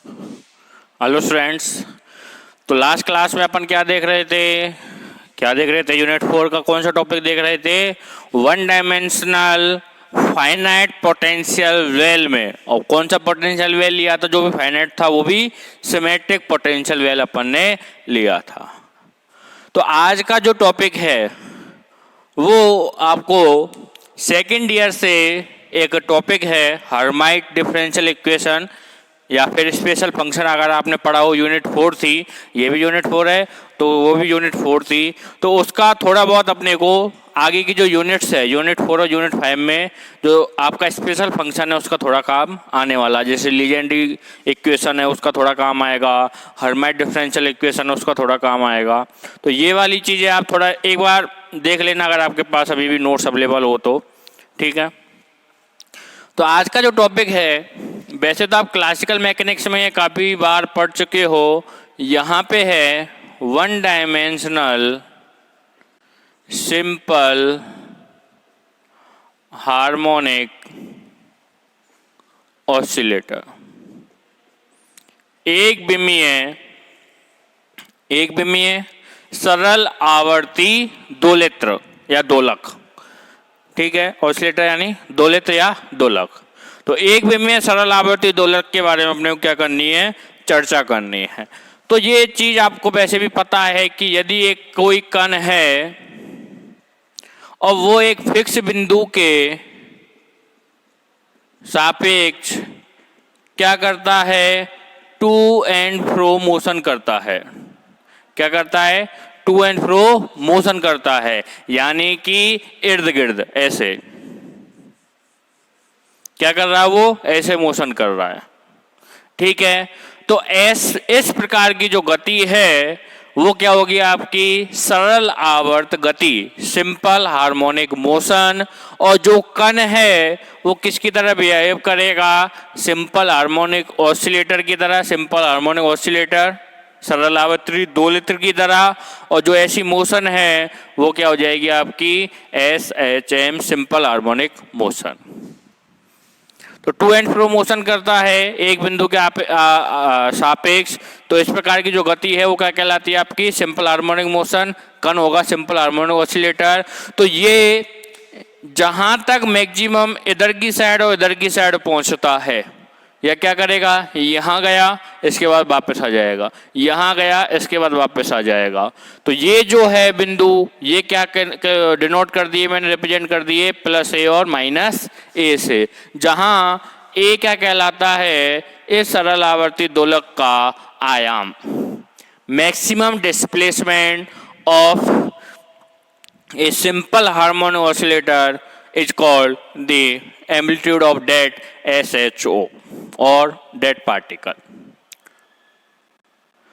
Hello students. तो last class में अपन क्या देख रहे थे यूनिट 4 का कौन सा टॉपिक देख रहे थे? One dimensional finite potential well में। और कौन सा पोटेंशियल वेल लिया था? जो भी फाइनाइट था वो भी सिमेट्रिक पोटेंशियल वेल अपन ने लिया था। तो आज का जो टॉपिक है वो आपको सेकेंड ईयर से एक टॉपिक है हर्माइट डिफरेंशियल इक्वेशन या फिर स्पेशल फंक्शन। अगर आपने पढ़ा हो, यूनिट 4 थी, ये भी यूनिट 4 है तो वो भी यूनिट 4 थी। तो उसका थोड़ा बहुत अपने को आगे की जो यूनिट्स है, यूनिट 4 और यूनिट 5 में जो आपका स्पेशल फंक्शन है उसका थोड़ा काम आने वाला। जैसे लीजेंड्री इक्वेशन है उसका थोड़ा काम आएगा, हर्माइट डिफरेंशियल इक्वेशन है उसका थोड़ा काम आएगा। तो ये वाली चीज़ें आप थोड़ा एक बार देख लेना अगर आपके पास अभी भी नोट्स अवेलेबल हो तो, ठीक है। तो आज का जो टॉपिक है, वैसे तो आप क्लासिकल मैकेनिक्स में ये काफ़ी बार पढ़ चुके हो। यहाँ पे है one dimensional simple harmonic oscillator. एक विमीय सरल आवर्ती दोलित्र या दोलक, ठीक है। ऑसिलेटर यानी दोलित्र या दोलक। तो एक विमीय सरल आवर्ती दोलक के बारे में अपने को क्या करनी है? चर्चा करनी है। तो ये चीज आपको वैसे भी पता है कि यदि एक कोई कण है और वो एक फिक्स बिंदु के सापेक्ष क्या करता है? टू एंड फ्रो मोशन करता है। क्या करता है? टू एंड फ्रो मोशन करता है, यानी कि इर्द गिर्द ऐसे क्या कर रहा है? वो ऐसे मोशन कर रहा है, ठीक है। तो इस प्रकार की जो गति है वो क्या होगी? आपकी सरल आवर्त गति, सिंपल हार्मोनिक मोशन। और जो कण है वो किसकी तरह बिहेव करेगा? सिंपल हार्मोनिक ऑसिलेटर की तरह, सिंपल हार्मोनिक ऑसिलेटर सरल आवर्ती दोलित्र की तरह। और जो ऐसी मोशन है वो क्या हो जाएगी? आपकी SHM सिंपल हार्मोनिक मोशन। तो टू एंड फ्रो मोशन करता है एक बिंदु के सापेक्ष। तो इस प्रकार की जो गति है वो क्या कहलाती है? आपकी सिंपल हार्मोनिक मोशन। कण होगा सिंपल हार्मोनिक ऑसिलेटर। तो ये जहां तक मैक्सिमम इधर की साइड और इधर की साइड पहुंचता है, यह क्या करेगा? यहाँ गया इसके बाद वापस आ जाएगा, यहाँ गया इसके बाद वापस आ जाएगा। तो ये जो है बिंदु, ये क्या डिनोट कर दिए मैंने, रिप्रेजेंट कर दिए +A और -A से। जहाँ A क्या कहलाता है? इस सरल आवर्ती दोलक का आयाम, maximum displacement of a simple harmonic oscillator is called the amplitude of that SHO और डेड पार्टिकल।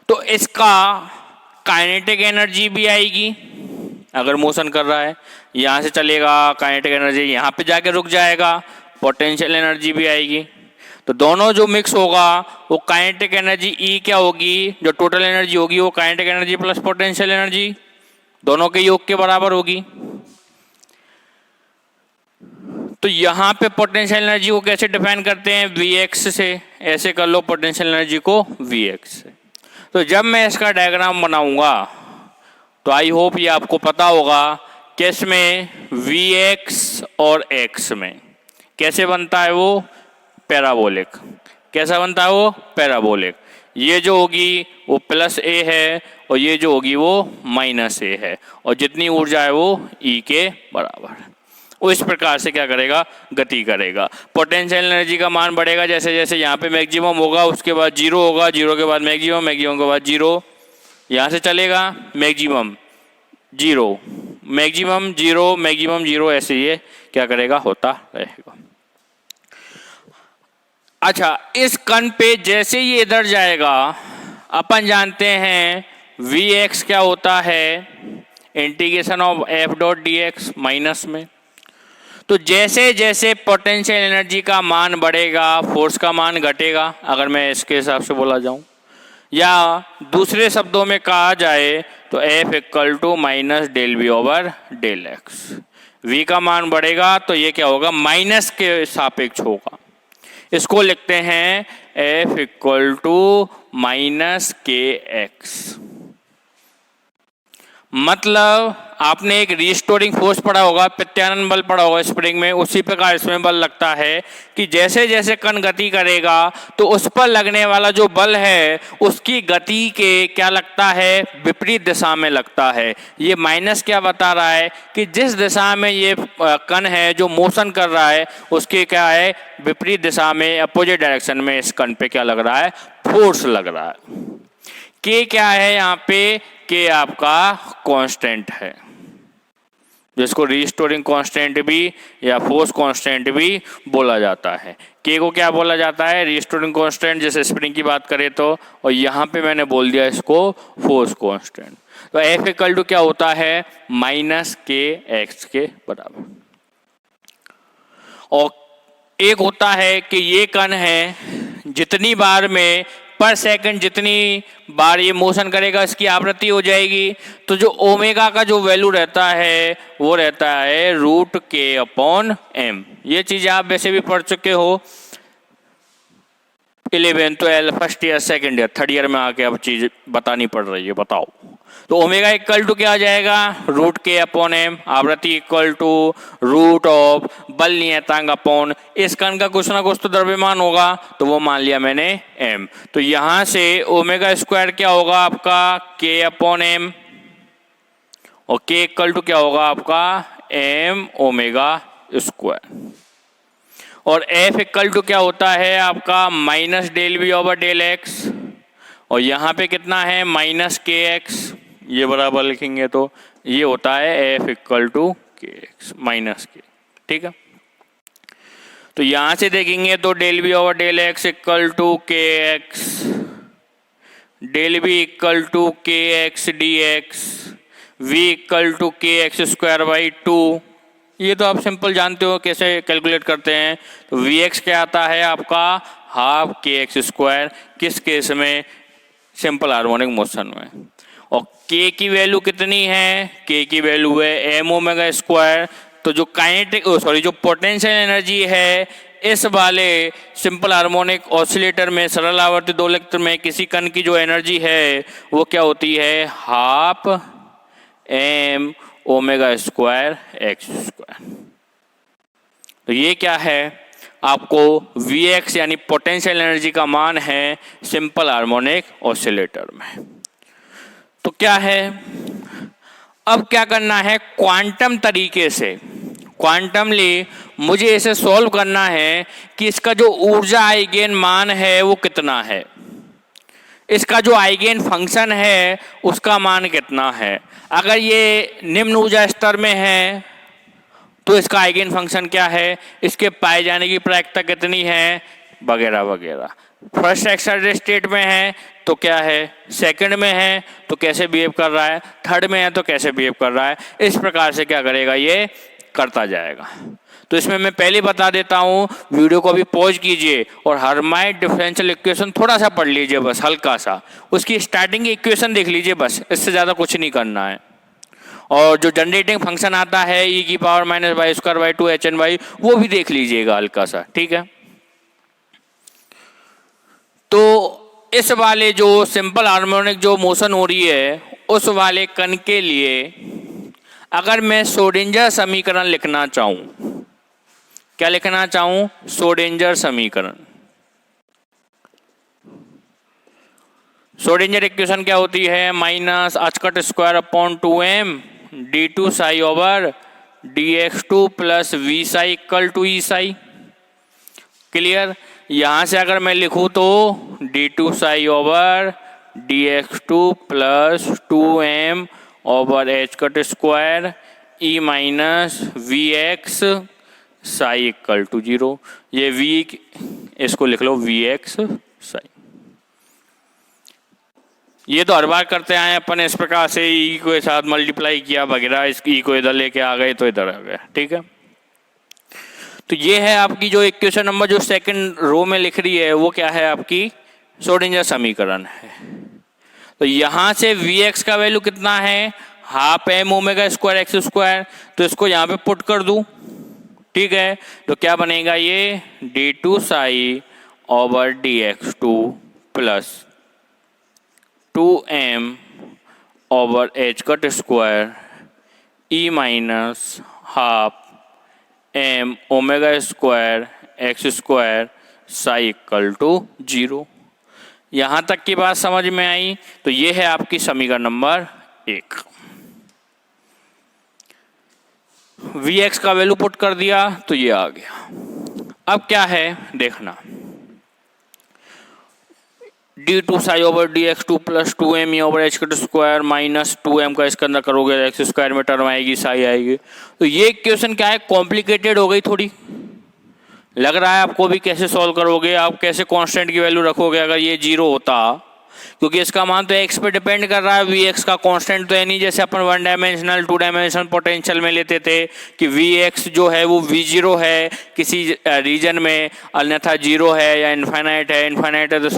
तो इसका काइनेटिक एनर्जी भी आएगी अगर मोशन कर रहा है, यहां से चलेगा काइनेटिक एनर्जी यहां पे जाके रुक जाएगा, पोटेंशियल एनर्जी भी आएगी। तो दोनों जो मिक्स होगा वो काइनेटिक एनर्जी E क्या होगी? जो टोटल एनर्जी होगी वो kinetic energy plus potential energy दोनों के योग के बराबर होगी। तो यहाँ पे पोटेंशियल एनर्जी को कैसे डिफाइन करते हैं? Vx से। ऐसे कर लो पोटेंशियल एनर्जी को Vx से। तो जब मैं इसका डायग्राम बनाऊंगा तो आई होप ये आपको पता होगा कि इसमें Vx और x में कैसे बनता है वो पैराबोलिक। कैसा बनता है वो? पैराबोलिक। ये जो होगी वो +A है और ये जो होगी वो -A है, और जितनी ऊर्जा है वो E के बराबर है। वो इस प्रकार से क्या करेगा? गति करेगा। पोटेंशियल एनर्जी का मान बढ़ेगा जैसे जैसे यहाँ पे मैक्सिमम होगा, उसके बाद 0 होगा, 0 के बाद मैक्सिमम, मैक्सिमम के बाद 0, यहाँ से चलेगा मैक्सिमम 0, मैक्सिमम 0, मैक्सिमम 0, ऐसे ये क्या करेगा? होता रहेगा। अच्छा, इस कण पे जैसे ये इधर जाएगा, अपन जानते हैं Vx क्या होता है? इंटीग्रेशन ऑफ F.dx माइनस में। तो जैसे जैसे पोटेंशियल एनर्जी का मान बढ़ेगा फोर्स का मान घटेगा, अगर मैं इसके हिसाब से बोला जाऊं, या दूसरे शब्दों में कहा जाए तो F = -∂V/∂x। V का मान बढ़ेगा तो ये क्या होगा? माइनस के सापेक्ष होगा। इसको लिखते हैं F इक्वल टू माइनस के एक्स। मतलब आपने एक रिस्टोरिंग फोर्स पढ़ा होगा, प्रत्यानयन बल पढ़ा होगा स्प्रिंग में, उसी प्रकार इसमें बल लगता है कि जैसे जैसे कण गति करेगा तो उस पर लगने वाला जो बल है उसकी गति के क्या लगता है, विपरीत दिशा में लगता है। ये माइनस क्या बता रहा है कि जिस दिशा में ये कण है जो मोशन कर रहा है उसके क्या है, विपरीत दिशा में, अपोजिट डायरेक्शन में इस कण पे क्या लग रहा है, फोर्स लग रहा है। के क्या है यहाँ पे, के आपका कांस्टेंट है, जिसको रिस्टोरिंग कांस्टेंट भी या फोर्स कांस्टेंट भी बोला जाता है। के को क्या बोला जाता है, रिस्टोरिंग कांस्टेंट, जैसे स्प्रिंग की बात करें तो, और यहाँ पे मैंने बोल दिया इसको फोर्स कांस्टेंट। तो F इक्वल टू क्या होता है, माइनस के एक्स के बराबर। और एक होता है कि ये कण है जितनी बार में पर सेकंड जितनी बार ये मोशन करेगा इसकी आवृत्ति हो जाएगी। तो जो ओमेगा का जो वैल्यू रहता है वो रहता है रूट के अपॉन एम। ये चीज आप वैसे भी पढ़ चुके हो 11th, 12th, first year, second year, third year में आके अब चीज बतानी पड़ रही है। बताओ तो ओमेगा इक्वल टू क्या आ जाएगा, रूट के अपॉन एम। आवृत्ति इक्वल टू रूट ऑफ बल नियतांक अपॉन इस कण का कुछ ना कुछ तो द्रव्यमान होगा, तो वो मान लिया मैंने एम। तो यहां से ओमेगा स्क्वायर क्या होगा आपका, के अपॉन एम, और के इक्वल टू क्या होगा आपका एम ओमेगा स्क्वायर। और एफ इक्वल टू क्या होता है आपका minus del V over del X, और यहाँ पे कितना है माइनस के एक्स, ये बराबर लिखेंगे तो ये होता है F equal to K X minus K. ठीक है, तो यहां से देखेंगे तो del V over del X equal to K X, del V equal to K X D X, V equal to K X square by 2। ये तो आप सिंपल जानते हो कैसे कैलकुलेट करते हैं। तो वी एक्स क्या आता है आपका हाफ के एक्स स्क्वायर, किस केस में, सिंपल हार्मोनिक मोशन में। और के की वैल्यू कितनी है, के की वैल्यू है एम ओमेगा स्क्वायर। तो जो काइनेटिक जो पोटेंशियल एनर्जी है इस वाले सिंपल हार्मोनिक ऑसिलेटर में, सरल आवर्ती दोलक में किसी कण की जो एनर्जी है वो क्या होती है, half M omega square X square. तो ये क्या है आपको Vx यानी पोटेंशियल एनर्जी का मान है सिंपल हार्मोनिक ऑसिलेटर में। तो क्या है, अब क्या करना है, क्वांटम तरीके से, क्वांटमली मुझे इसे सॉल्व करना है कि इसका जो ऊर्जा आइगेन मान है वो कितना है, इसका जो आइगेन फंक्शन है उसका मान कितना है। अगर ये निम्न ऊर्जा स्तर में है तो इसका आइगेन फंक्शन क्या है, इसके पाए जाने की प्रायिकता कितनी है, वगैरह वगैरह। फर्स्ट एक्साइटेड स्टेट में है तो क्या है, सेकंड में है तो कैसे बिहेव कर रहा है, थर्ड में है तो कैसे बिहेव कर रहा है, इस प्रकार से क्या करेगा ये करता जाएगा। तो इसमें मैं पहले बता देता हूँ, वीडियो को अभी पॉज कीजिए और हर्माइट डिफरेंशियल इक्वेशन थोड़ा सा पढ़ लीजिए, बस हल्का सा, उसकी स्टार्टिंग की इक्वेशन देख लीजिए, बस इससे ज़्यादा कुछ नहीं करना है। और जो जनरेटिंग फंक्शन आता है e की power minus Y square by 2 HNY, वो भी देख लीजिएगा हल्का सा। ठीक है, तो इस वाले जो सिंपल हार्मोनिक जो मोशन हो रही है उस वाले कण के लिए अगर मैं श्रोडिंगर समीकरण लिखना चाहूं, क्या लिखना चाहूं, श्रोडिंगर समीकरण। श्रोडिंगर इक्वेशन क्या होती है, minus H cut square upon 2m d2 psi over dx2 plus V psi equal to E psi. Clear, यहां से अगर मैं लिखूं तो d2 psi over dx2 plus 2m over H cut square E minus V X psi equal to 0। ये v इसको लिख लो we X Sai. ये तो हर बार करते आए अपन इस प्रकार से, ई को साथ मल्टीप्लाई किया वगैरह, इस ई को इधर लेके आ गए तो इधर आ गया। ठीक है, तो ये है आपकी जो इक्वेशन नंबर जो सेकंड रो में लिख रही है वो क्या है आपकी श्रोडिंगर समीकरण है। तो यहां से Vx का वैल्यू कितना है, half M omega square X square, तो इसको यहाँ पे पुट कर दूं ठीक है, तो क्या बनेगा ये d2 psi over dx2 plus 2m over H cut square E minus half m omega square X square psi equal to 0। यहाँ तक की बात समझ में आई? तो ये है आपकी समीकरण नंबर 1। Vx का वैल्यू पुट कर दिया तो ये आ गया। अब क्या है देखना, d2 psi over dx2 plus 2m over H cut square minus 2m का इसके अंदर करोगे एक्स स्क्वायर में टर्म आएगी, साई आएगी। तो ये क्वेश्चन क्या है, कॉम्प्लिकेटेड हो गई थोड़ी, लग रहा है आपको भी। कैसे सॉल्व करोगे आप, कैसे कांस्टेंट की वैल्यू रखोगे अगर ये 0 होता, क्योंकि इसका मान तो x पे डिपेंड कर रहा है। Vx का कांस्टेंट तो है नहीं, जैसे अपन 1 डायमेंशनल 2 डायमेंशनल पोटेंशियल में लेते थे कि Vx जो है वो V0 है किसी रीजन में, अन्यथा 0 है या इन्फाइनाइट है तो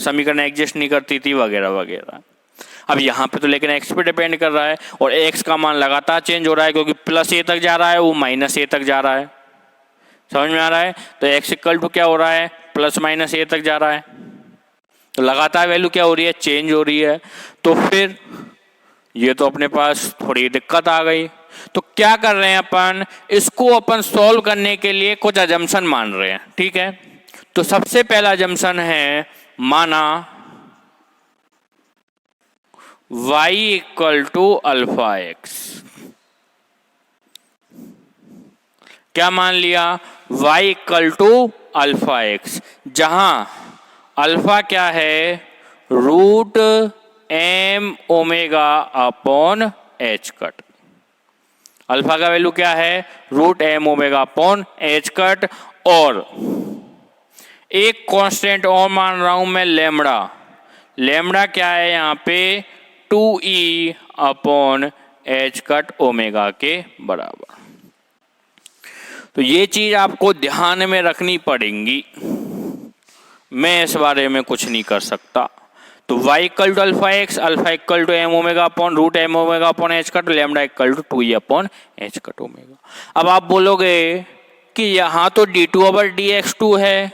समीकरण एग्जिस्ट नहीं करती थी वगैरह वगैरह। अब यहाँ पे तो लेकिन x पे डिपेंड कर रहा है और x का मान लगातार चेंज हो रहा है, क्योंकि प्लस a तक जा रहा है वो माइनस a तक जा रहा है। समझ में आ रहा है? तो x इक्वल टू क्या हो रहा है, प्लस माइनस a तक जा रहा है, तो लगातार वैल्यू क्या हो रही है, चेंज हो रही है। तो फिर ये तो अपने पास थोड़ी दिक्कत आ गई। तो क्या कर रहे हैं अपन, इसको अपन सॉल्व करने के लिए कुछ अजम्पशन मान रहे हैं। ठीक है, तो सबसे पहला अजम्पशन है, माना y equal to alpha X. क्या मान लिया, y equal to alpha X, जहां अल्फा क्या है, root m omega upon H cut. Alpha का वैल्यू क्या है, root m omega upon H cut, और एक कांस्टेंट और मान रहा हूं मैं, लेमड़ा। लेमड़ा क्या है यहाँ पे, 2e upon H cut omega के बराबर। तो ये चीज आपको ध्यान में रखनी पड़ेगी, मैं इस बारे में कुछ नहीं कर सकता। तो y equal to alpha X, alpha equal to m omega upon root m omega upon H cut, lambda equal to 2e upon H cut omega. अब आप बोलोगे कि यहाँ तो d2 ओवर dx2 है,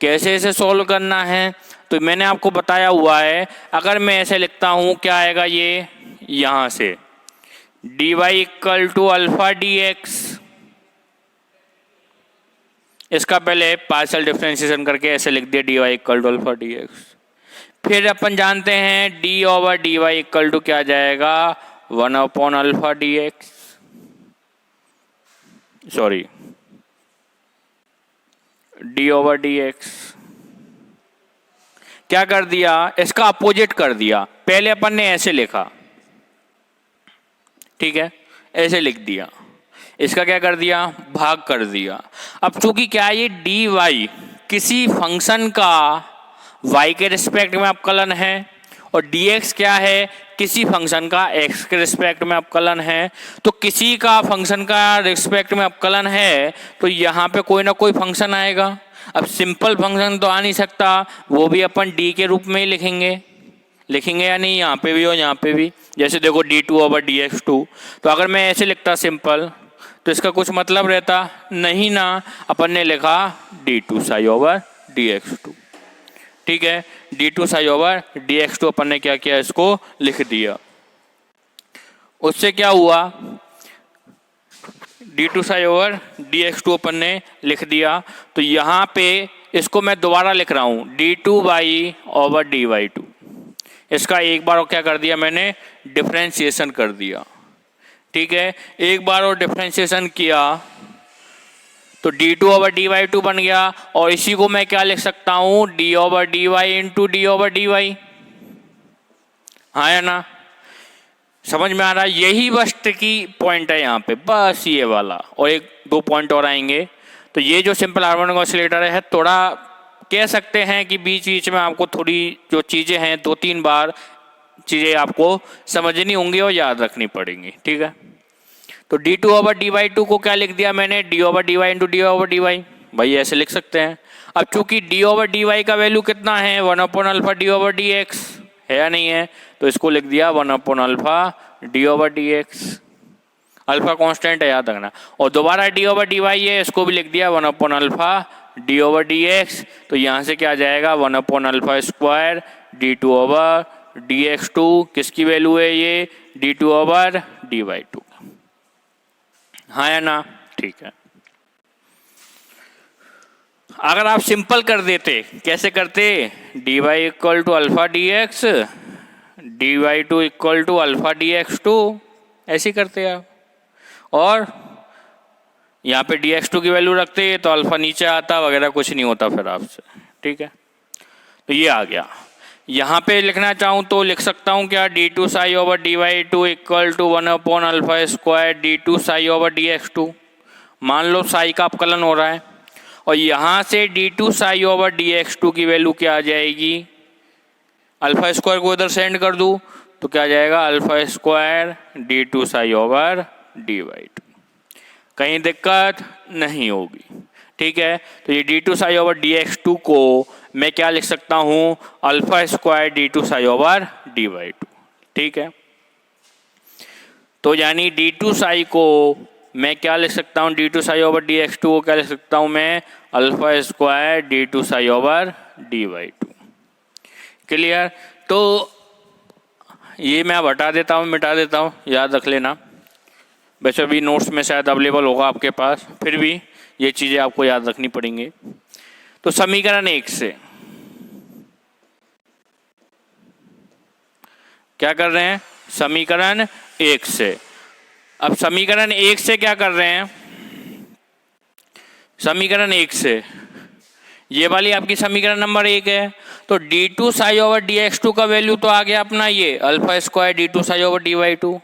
कैसे इसे सॉल्व करना है? तो मैंने आपको बताया हुआ है, अगर मैं ऐसे लिखता हूँ क्या आएगा, ये यहाँ से dy equal to alpha dx, इसका पहले पार्शियल डिफरेंशिएशन करके ऐसे लिख दिया dy equal to alpha dx। फिर अपन जानते हैं d over dy equal to क्या जाएगा, 1 upon alpha dx, sorry d over dx। क्या कर दिया, इसका अपोजिट कर दिया। पहले अपन ने ऐसे लिखा, ठीक है, ऐसे लिख दिया, इसका क्या कर दिया, भाग कर दिया। अब चूंकि क्या ये डी वाई किसी फंक्शन का y के रिस्पेक्ट में अवकलन है और dx क्या है, किसी फंक्शन का x के रिस्पेक्ट में अवकलन है, तो किसी का फंक्शन का रिस्पेक्ट में अवकलन है तो यहाँ पे कोई ना कोई फंक्शन आएगा। अब सिंपल फंक्शन तो आ नहीं सकता, वो भी अपन d के रूप में ही लिखेंगे या नहीं, यहाँ पे भी और यहाँ पे भी। जैसे देखो d2 ओवर dx2, तो अगर मैं ऐसे लिखता सिंपल तो इसका कुछ मतलब रहता नहीं ना, अपन ने लिखा d2 साई ओवर dx2। ठीक है, d2 साई ओवर dx2 अपन ने क्या किया, इसको लिख दिया। उससे क्या हुआ, d2 साई ओवर dx2 अपन ने लिख दिया। तो यहाँ पे इसको मैं दोबारा लिख रहा हूँ d2 बाई ओवर dy2। इसका एक बार और क्या कर दिया मैंने, डिफरेंशिएशन कर दिया। ठीक है, एक बार और डिफरेंशिएशन किया तो d2 ओवर dy2 बन गया, और इसी को मैं क्या लिख सकता हूँ, d over dy into D over dy। हाँ या ना, समझ में आ रहा है? यही बस की पॉइंट है यहाँ पे, बस ये वाला, और एक दो पॉइंट और आएंगे। तो ये जो सिंपल हार्मोनिक ऑसिलेटर है, थोड़ा कह सकते हैं कि बीच बीच में आपको थोड़ी जो चीज़ें हैं 2-3 बार चीज़ें आपको समझनी होंगी और याद रखनी पड़ेंगी। ठीक है, तो d2 ओवर dy2 को क्या लिख दिया मैंने, d over dy into D over dy। भाई ऐसे लिख सकते हैं। अब चूंकि d ओवर dy का वैल्यू कितना है, 1 upon alpha D over dx है या नहीं है, तो इसको लिख दिया 1 upon alpha D over dx। Alpha constant है, याद रखना। और दोबारा डी ओवर डी वाई है, इसको भी लिख दिया 1 upon alpha D over D X. तो यहाँ से क्या आ जाएगा 1 upon alpha square D two over D X two, किसकी वैल्यू है ये, D two over D Y two. हाँ या ना, ठीक है। अगर आप सिंपल कर देते, कैसे करते, D Y equal to alpha D X D Y two equal to alpha D X two, ऐसे करते आप। और यहाँ पे डी एक्स टू की वैल्यू रखते तो अल्फा नीचे आता, वगैरह कुछ नहीं होता फिर आपसे, ठीक है। तो ये आ गया। यहाँ पे लिखना चाहूँ तो लिख सकता हूँ क्या, D two psi over D Y two equal to 1 upon alpha square D two psi over D X two. मान लो साई का अपकलन हो रहा है, और यहाँ से D two psi over D X two की वैल्यू क्या आ जाएगी, अल्फा स्क्वायर को इधर सेंड कर दूँ तो क्या आ जाएगा, alpha square D two psi over D Y two. कहीं दिक्कत नहीं होगी, ठीक है। तो ये D two psi over D X two को मैं क्या लिख सकता हूँ, alpha square D two psi over D Y two, ठीक है। तो यानी डी टू साई को मैं क्या लिख सकता हूँ, D two psi over D X two को क्या लिख सकता हूँ मैं, alpha square D two psi over D Y two. Clear. तो ये मैं अब हटा देता हूँ, मिटा देता हूँ, याद रख लेना। वैसे भी नोट्स में शायद अवेलेबल होगा आपके पास, फिर भी ये चीज़ें आपको याद रखनी पड़ेंगी। तो समीकरण 1 से क्या कर रहे हैं, समीकरण 1 से। अब समीकरण 1 से क्या कर रहे हैं, समीकरण 1 से ये वाली आपकी समीकरण नंबर 1 है। तो D two psi over D X two का वैल्यू तो आ गया अपना ये alpha square D two psi over D Y two,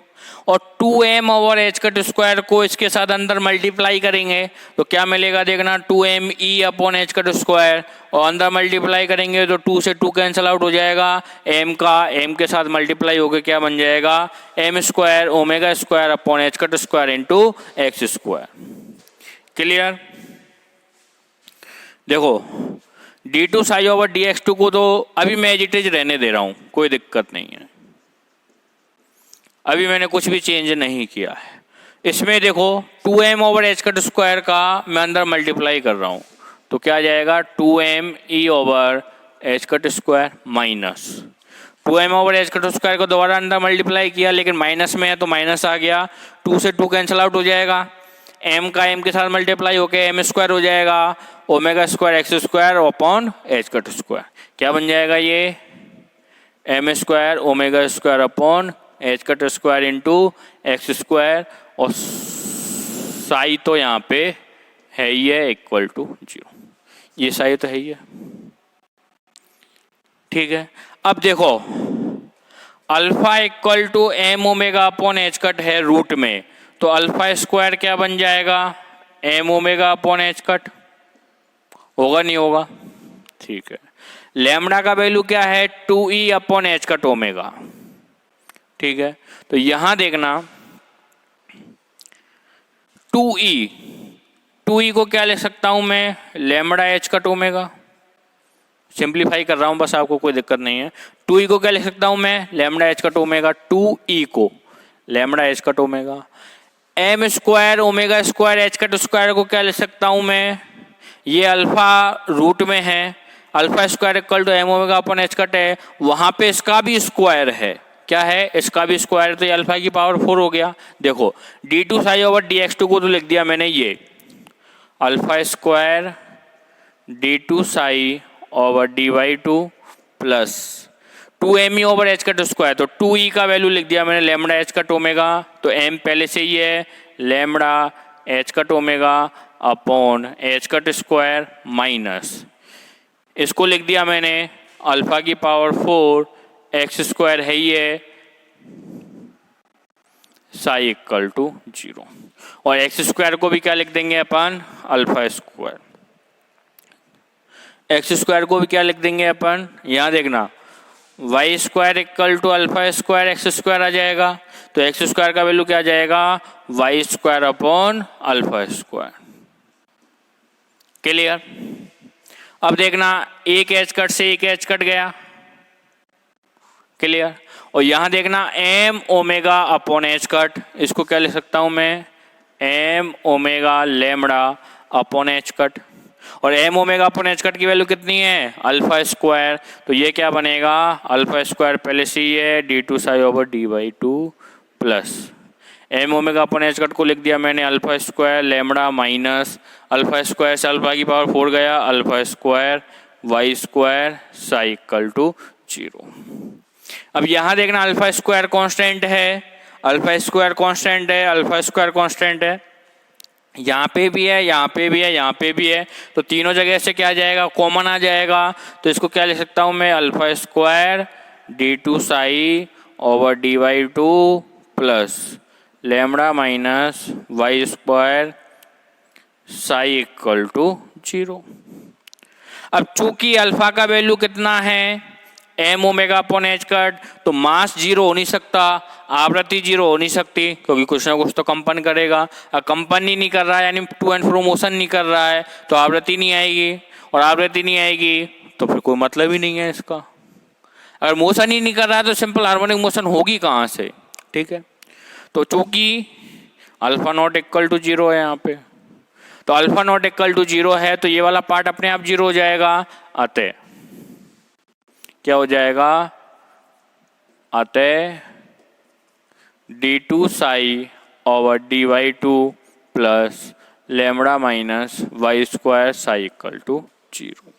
और 2m over H cut square को इसके साथ अंदर मल्टीप्लाई करेंगे तो क्या मिलेगा, देखना 2m ई अपॉन एच कट स्क्वायर, और अंदर मल्टीप्लाई करेंगे तो 2 से 2 कैंसिल आउट हो जाएगा, m का m के साथ मल्टीप्लाई होकर क्या बन जाएगा, m square omega square upon H cut square into X square. Clear. देखो D two psi over D X two को तो अभी मैं एज इट इज रहने दे रहा हूँ, कोई दिक्कत नहीं है, अभी मैंने कुछ भी चेंज नहीं किया है। इसमें देखो 2m over H cut square का मैं अंदर मल्टीप्लाई कर रहा हूँ तो क्या आ जाएगा 2m ई over H cut square minus 2m over H cut square को दोबारा अंदर मल्टीप्लाई किया, लेकिन माइनस में है तो माइनस आ गया, 2 से 2 कैंसिल आउट हो जाएगा, m का m के साथ मल्टीप्लाई होके m स्क्वायर हो जाएगा, omega square X square upon H cut square, क्या बन जाएगा ये m square omega square upon H cut square into X square, और साई तो यहाँ पे है ही है इक्वल टू 0, ये साई तो है ही है, ठीक है। अब देखो alpha equal to M omega upon H cut है रूट में, तो अल्फा स्क्वायर क्या बन जाएगा, M omega upon H cut, होगा नहीं होगा, ठीक है। लैम्डा का वैल्यू क्या है 2e upon H cut omega, ठीक है। तो यहां देखना 2e को क्या लिख सकता हूं मैं, lambda H cut omega, simplify कर रहा हूं बस, आपको कोई दिक्कत नहीं है। 2e को क्या लिख सकता हूं मैं, lambda H cut omega, 2e को lambda H cut omega. M square omega square H cut square को क्या लिख सकता हूं मैं, ये अल्फा रूट में है, alpha square equal to M omega upon H cut है, वहां पे इसका भी स्क्वायर है, क्या है, इसका भी स्क्वायर, तो ये अल्फा की पावर 4 हो गया। देखो D two psi over D X two को तो लिख दिया मैंने ये alpha square D two psi over D Y two plus 2m over H cut square, तो 2e का वैल्यू लिख दिया मैंने लैम्डा एच कट ओमेगा, तो m पहले से ही है lambda H cut omega upon H cut square minus, इसको लिख दिया मैंने अल्फा की पावर 4 एक्स स्क्वायर है ही है साई इक्वल टू 0, और एक्स स्क्वायर को भी क्या लिख देंगे अपन, अल्फा स्क्वायर, एक्स स्क्वायर को भी क्या लिख देंगे अपन, यहां देखना Y square equal to alpha square X square आ जाएगा, तो एक्स स्क्वायर का वैल्यू क्या आ जाएगा, Y square upon alpha square. Clear. अब देखना एक एच कट से एक एच कट गया, क्लियर। और यहाँ देखना M omega upon H cut, इसको क्या लिख सकता हूँ मैं, M omega lambda upon H cut. और M omega upon H cut की वैल्यू कितनी है, अल्फा स्क्वायर। तो ये क्या बनेगा, अल्फा स्क्वायर पहले से ही है D two psi over D by two plus M omega upon H cut को लिख दिया मैंने alpha square lambda minus alpha square से अल्फा की पावर 4 गया alpha square Y square psi equal to 0। अब यहाँ देखना अल्फा स्क्वायर कांस्टेंट है, अल्फा स्क्वायर कांस्टेंट है, अल्फा स्क्वायर कांस्टेंट है, यहाँ पे भी है, यहाँ पे भी है, यहाँ पे भी है। तो तीनों जगह से क्या आ जाएगा, कॉमन आ जाएगा। तो इसको क्या लिख सकता हूँ मैं, alpha square D two psi over D Y two plus lambda minus Y square psi equal to 0। अब चूंकि अल्फा का वैल्यू कितना है, M omega upon H cut, तो मास 0 हो नहीं सकता, आवृत्ति 0 हो नहीं सकती, क्योंकि कुछ ना कुछ तो कंपन करेगा। अब कंपन ही नहीं कर रहा है यानी टू एंड फ्रो मोशन नहीं कर रहा है, तो आवृत्ति नहीं आएगी, और आवृत्ति नहीं आएगी तो फिर कोई मतलब ही नहीं है इसका। अगर मोशन ही नहीं कर रहा है तो सिंपल हार्मोनिक मोशन होगी कहाँ से, ठीक है। तो चूंकि अल्फा नॉट इक्वल टू 0 है यहाँ पे, तो अल्फा नॉट इक्वल टू 0 है तो ये वाला पार्ट अपने आप 0 हो जाएगा। अतः क्या हो जाएगा, अतः D two psi over D Y two plus lambda minus Y square psi equal to 0।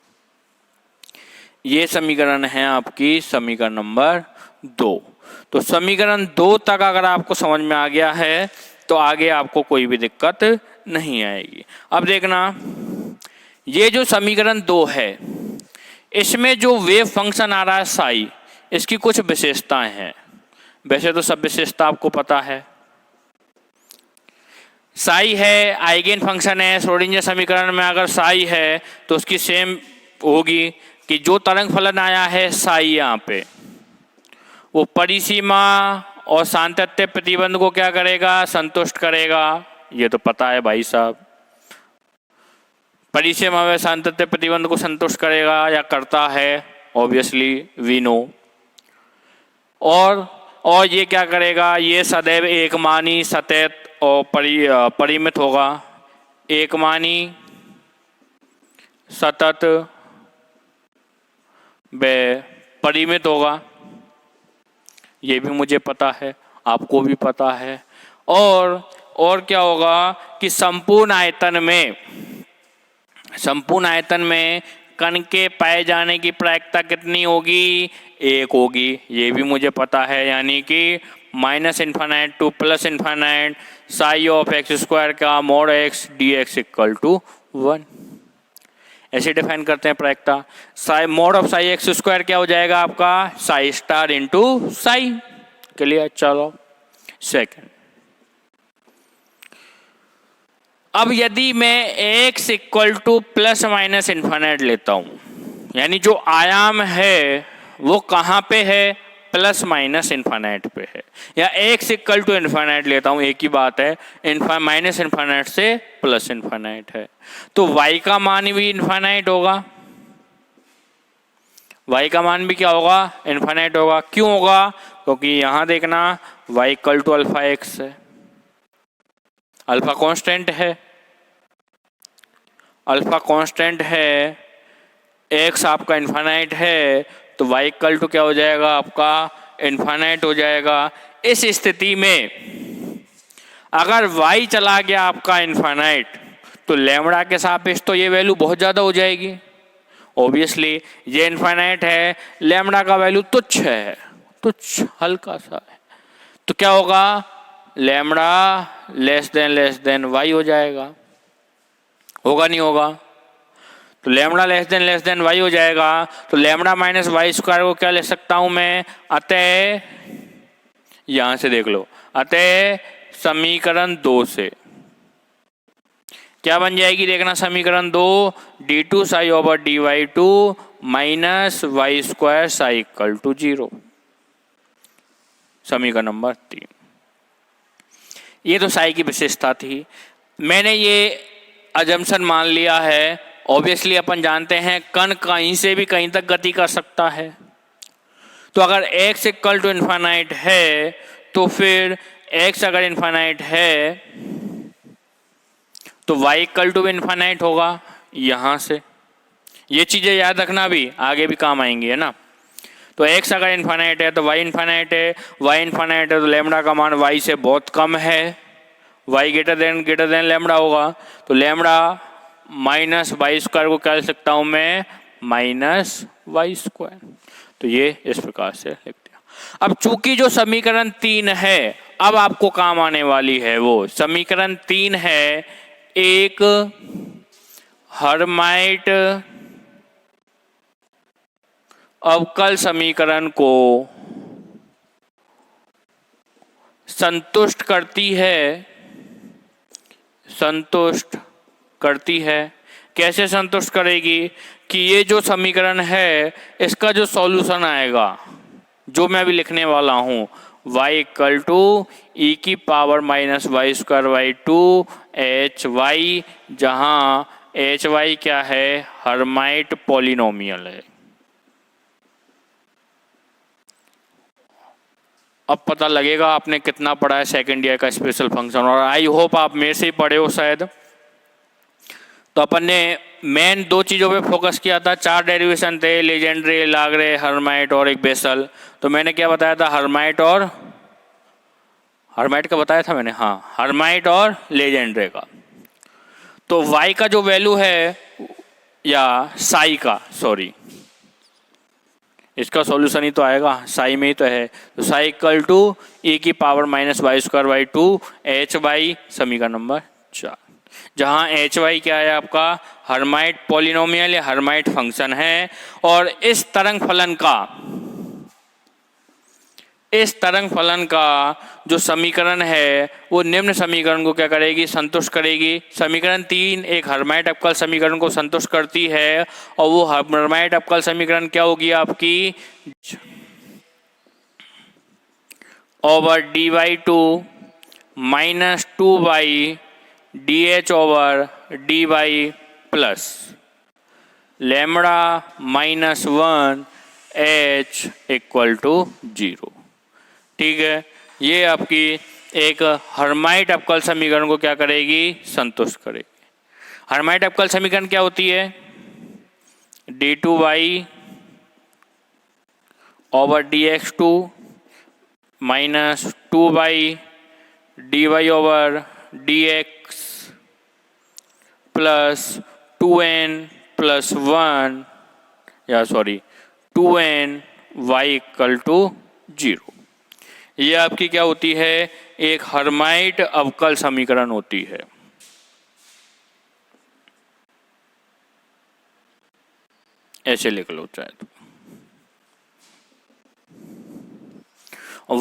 ये समीकरण है आपकी समीकरण नंबर 2। तो समीकरण 2 तक अगर आपको समझ में आ गया है तो आगे आपको कोई भी दिक्कत नहीं आएगी। अब देखना ये जो समीकरण 2 है इसमें जो वेव फंक्शन आ रहा है साई, इसकी कुछ विशेषताएं हैं। वैसे तो सब विशेषता आपको पता है, साई है आइगेन फंक्शन है, श्रोडिंगर समीकरण में अगर साई है तो उसकी सेम होगी कि जो तरंग फलन आया है साई यहाँ पे वो परिसीमा और सातत्य प्रतिबंध को क्या करेगा, संतुष्ट करेगा। ये तो पता है भाई साहब, परिसीमा व सातत्य प्रतिबंध को संतुष्ट करेगा या करता है, ऑब्वियसली वी नो। और ये क्या करेगा, ये सदैव एकमानी सतत और परिमित होगा, एकमानी सतत व परिमित होगा, ये भी मुझे पता है, आपको भी पता है। और क्या होगा कि संपूर्ण आयतन में कण के पाए जाने की प्रायिकता कितनी होगी, 1 होगी, ये भी मुझे पता है। यानी कि -∞ to +∞ psi of X square का mod X D X equal to 1, ऐसे डिफाइन करते हैं प्रायिकता। Psi mod of psi X square क्या हो जाएगा आपका, psi star into psi. Clear. चलो सेकंड, अब यदि मैं x इक्वल टू ±∞ लेता हूं, यानी जो आयाम है वो कहाँ पे है, ±∞ पे है, या x इक्वल टू ∞ लेता हूँ, एक ही बात है, -∞ से +∞ है, तो y का मान भी इनफाइनाइट होगा, y का मान भी क्या होगा, इनफाइनाइट होगा। क्यों होगा, क्योंकि यहां देखना y equal to alpha x है, अल्फा कांस्टेंट है, अल्फा कांस्टेंट है, x आपका इनफाइनाइट है, तो y इक्वल टू क्या हो जाएगा आपका, इनफाइनाइट हो जाएगा। इस स्थिति में अगर y चला गया आपका इनफाइनाइट तो लैम्बडा के सापेक्ष तो ये वैल्यू बहुत ज़्यादा हो जाएगी, ऑब्वियसली ये इनफाइनाइट है, लैम्बडा का वैल्यू तुच्छ है, तुच्छ हल्का सा है, तो क्या होगा, लैम्बडा लेस देन y हो जाएगा, होगा नहीं होगा, तो लैम्बडा लेस देन y हो जाएगा। तो लैम्बडा माइनस वाई स्क्वायर को क्या ले सकता हूं मैं, अतः यहां से देख लो, अतः समीकरण 2 से क्या बन जाएगी, देखना समीकरण 2 D two psi over D Y two minus Y square psi equal to 0, समीकरण नंबर 3। ये तो साई की विशेषता थी। मैंने ये अजम्पशन मान लिया है, ऑब्वियसली अपन जानते हैं कण कहीं से भी कहीं तक गति कर सकता है, तो अगर x इक्वल टू इन्फानाइट है तो फिर x अगर इन्फानाइट है तो y इक्वल टू इन्फानाइट होगा। यहां से ये चीजें याद रखना, भी आगे भी काम आएंगी, है ना। तो x अगर इन्फानाइट है तो y इन्फानाइट है, y इन्फानाइट है तो लैम्डा का मान y से बहुत कम है, y ग्रेटर देन लैम्डा होगा। तो लैम्डा माइनस वाई स्क्वायर को क्या लिख सकता हूं मैं, माइनस वाई स्क्वायर। तो ये इस प्रकार से लिख दिया। अब चूंकि जो समीकरण 3 है अब आपको काम आने वाली है, वो समीकरण 3 है एक हर्माइट अवकल समीकरण को संतुष्ट करती है। कैसे संतुष्ट करेगी कि ये जो समीकरण है इसका जो सॉल्यूशन आएगा, जो मैं अभी लिखने वाला हूं, y इक्वल टू ई की power minus Y square by 2 H Y, जहां एच वाई क्या है, हर्माइट पॉलिनोमियल है। अब पता लगेगा आपने कितना पढ़ा है सेकेंड ईयर का स्पेशल फंक्शन, और आई होप आप मेरे से ही पढ़े हो शायद। तो अपन ने मेन 2 चीज़ों पे फोकस किया था, 4 डेरिवेशन थे, लेजेंड्रे, लाग्रे, हर्माइट और एक बेसल। तो मैंने क्या बताया था, हर्माइट का बताया था मैंने, हाँ, हर्माइट और लेजेंड्रे का। तो y का जो वैल्यू है, या साई का, सॉरी, इसका सॉल्यूशन ही तो आएगा, साई में ही तो है। तो साई इक्वल टू ई की power minus Y square by 2 H Y, समीकरण नंबर 4, जहां एच वाई क्या है आपका, हर्माइट पॉलिनोमियल या हर्माइट फंक्शन है। और इस तरंग फलन का जो समीकरण है वो निम्न समीकरण को क्या करेगी, संतुष्ट करेगी। समीकरण 3 एक हर्माइट अवकल समीकरण को संतुष्ट करती है, और वो हर्माइट अवकल समीकरण क्या होगी आपकी, over D by 2 minus 2 by D H over D by plus lambda minus 1 H equal to 0। ठीक है, ये आपकी एक हर्माइट अवकल समीकरण को क्या करेगी, संतुष्ट करेगी। हर्माइट अवकल समीकरण क्या होती है, d2y over dx2 minus 2 by D Y over dx plus 2n plus 1, या sorry 2n y equal to 0। ये आपकी क्या होती है, एक हर्माइट अवकल समीकरण होती है। ऐसे लिख लो चाहे तो,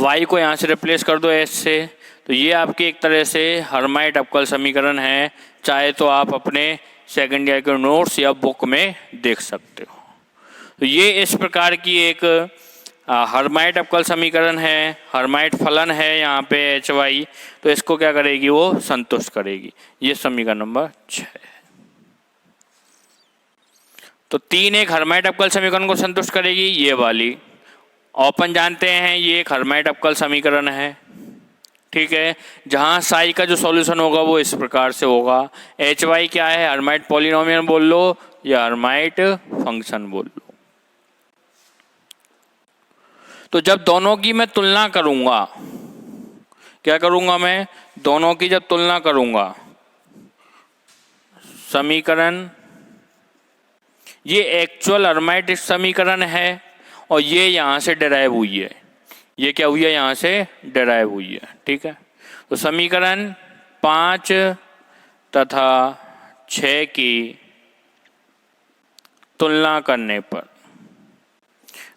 y को यहां से रिप्लेस कर दो s से। तो ये आपकी एक तरह से हर्माइट अवकल समीकरण है, चाहे तो आप अपने सेकेंड ईयर के नोट्स या बुक में देख सकते हो। तो ये इस प्रकार की एक हर्माइट अवकल समीकरण है, हर्माइट फलन है यहाँ पे एच वाई। तो इसको क्या करेगी, वो संतुष्ट करेगी। ये समीकरण नंबर 6 है। तो 3 एक हर्माइट अवकल समीकरण को संतुष्ट करेगी, ये वाली अपन जानते हैं ये एक हर्माइट अवकल समीकरण है। ठीक है, जहां साई का जो सॉल्यूशन होगा वो इस प्रकार से होगा। एच वाई क्या है, हर्माइट पॉलिनोमियल बोल लो या हर्माइट फंक्शन बोल लो। तो जब दोनों की मैं तुलना करूंगा, क्या करूंगा मैं, दोनों की जब तुलना करूंगा, समीकरण ये एक्चुअल हर्माइट समीकरण है और ये यहाँ से डिराइव हुई है। ये क्या हुई है, यहाँ से डिराइव हुई है। ठीक है, तो समीकरण 5 तथा 6 की तुलना करने पर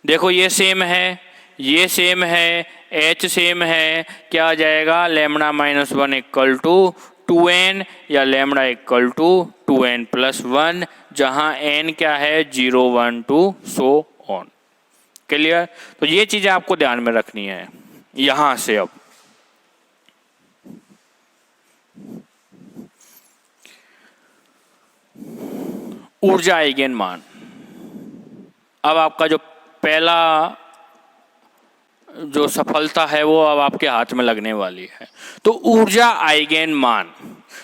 देखो ये सेम है, ये सेम है, h सेम है, क्या आ जाएगा, lambda minus 1 equal to 2n या lambda equal to 2n plus 1, जहां n क्या है 0 1 2 सो ऑन। क्लियर। तो ये चीजें आपको ध्यान में रखनी है। यहां से अब ऊर्जा आइगन मान, अब आपका जो पहला जो सफलता है वो अब आपके हाथ में लगने वाली है। तो ऊर्जा आइगन मान,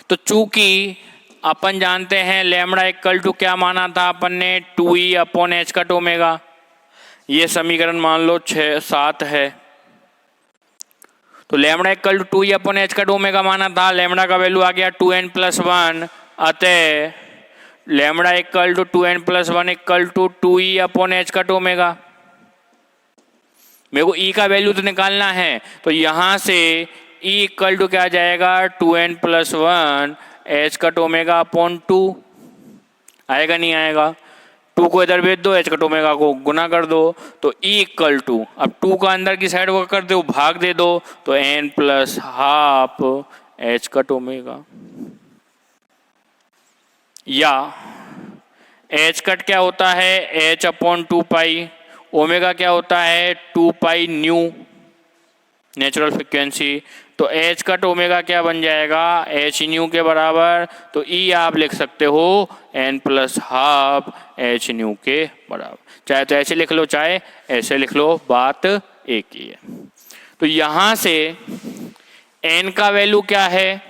तो चूंकि अपन जानते हैं लैम्बडा इक्वल टू क्या माना था अपन ने 2e upon H cut omega, ये समीकरण मान लो 6-7 है। तो lambda equal to 2e upon H cut omega माना था, लैम्बडा का वैल्यू आ गया 2n+1, अतः lambda equal to 2n+1 equal to 2e upon H cut omega. मेरे को e का वैल्यू तो निकालना है, तो यहां से e इक्वल टू क्या आ जाएगा 2n+1 H cut omega upon 2, आएगा नहीं आएगा, 2 को इधर भेज दो, एच कट ओमेगा को गुना कर दो, तो e इक्वल टू, अब 2 का अंदर की साइड वो कर दो, भाग दे दो, तो n+12 एच कट ओमेगा, या एच कट क्या होता है h अपॉन 2 ओमेगा क्या होता है 2 न्यू नेचुरल फ्रिक्वेंसी, तो एच कट ओमेगा क्या बन जाएगा h न्यू के बराबर, तो e आप लिख सकते हो n+12 h न्यू के बराबर, चाहे तो ऐसे लिख लो चाहे ऐसे लिख लो, बात एक ही है। तो यहां से n का वैल्यू क्या है,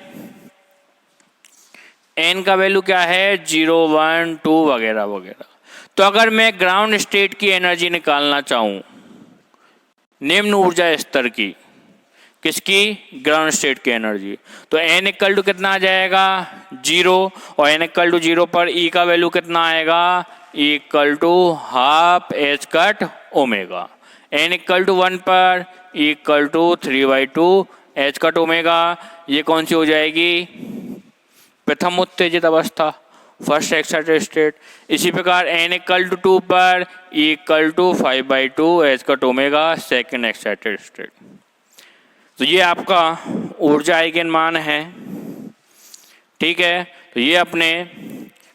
n का वैल्यू क्या है 0, 1, 2 वगैरह वगैरह। तो अगर मैं ग्राउंड स्टेट की एनर्जी निकालना चाहूं, निम्न ऊर्जा स्तर की, किसकी, ग्राउंड स्टेट की एनर्जी, तो n इक्वल टू कितना आ जाएगा 0, और n इक्वल टू 0 पर e का वैल्यू कितना आएगा, e equal to half H cut omega, n equal to 1 पर e equal to 3/2 H cut omega, ये कौन सी हो जाएगी प्रथम उत्तेजित अवस्था, फर्स्ट एक्साइटेड स्टेट। इसी प्रकार n इक्वल टू 2 पर e equal to 5/2 H cut omega, second excited state. तो ये आपका ऊर्जा आइगन मान है, ठीक है। तो ये अपने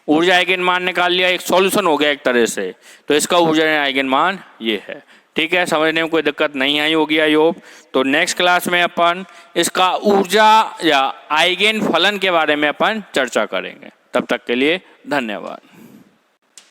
ऊर्जा आइगन मान निकाल लिया, एक सॉल्यूशन हो गया एक तरह से, तो इसका ऊर्जा आइगन मान ये है, ठीक है। समझने में कोई दिक्कत नहीं आई होगी आई होप। तो नेक्स्ट क्लास में अपन इसका ऊर्जा या आइगन फलन के बारे में अपन चर्चा करेंगे। तब तक के लिए धन्यवाद।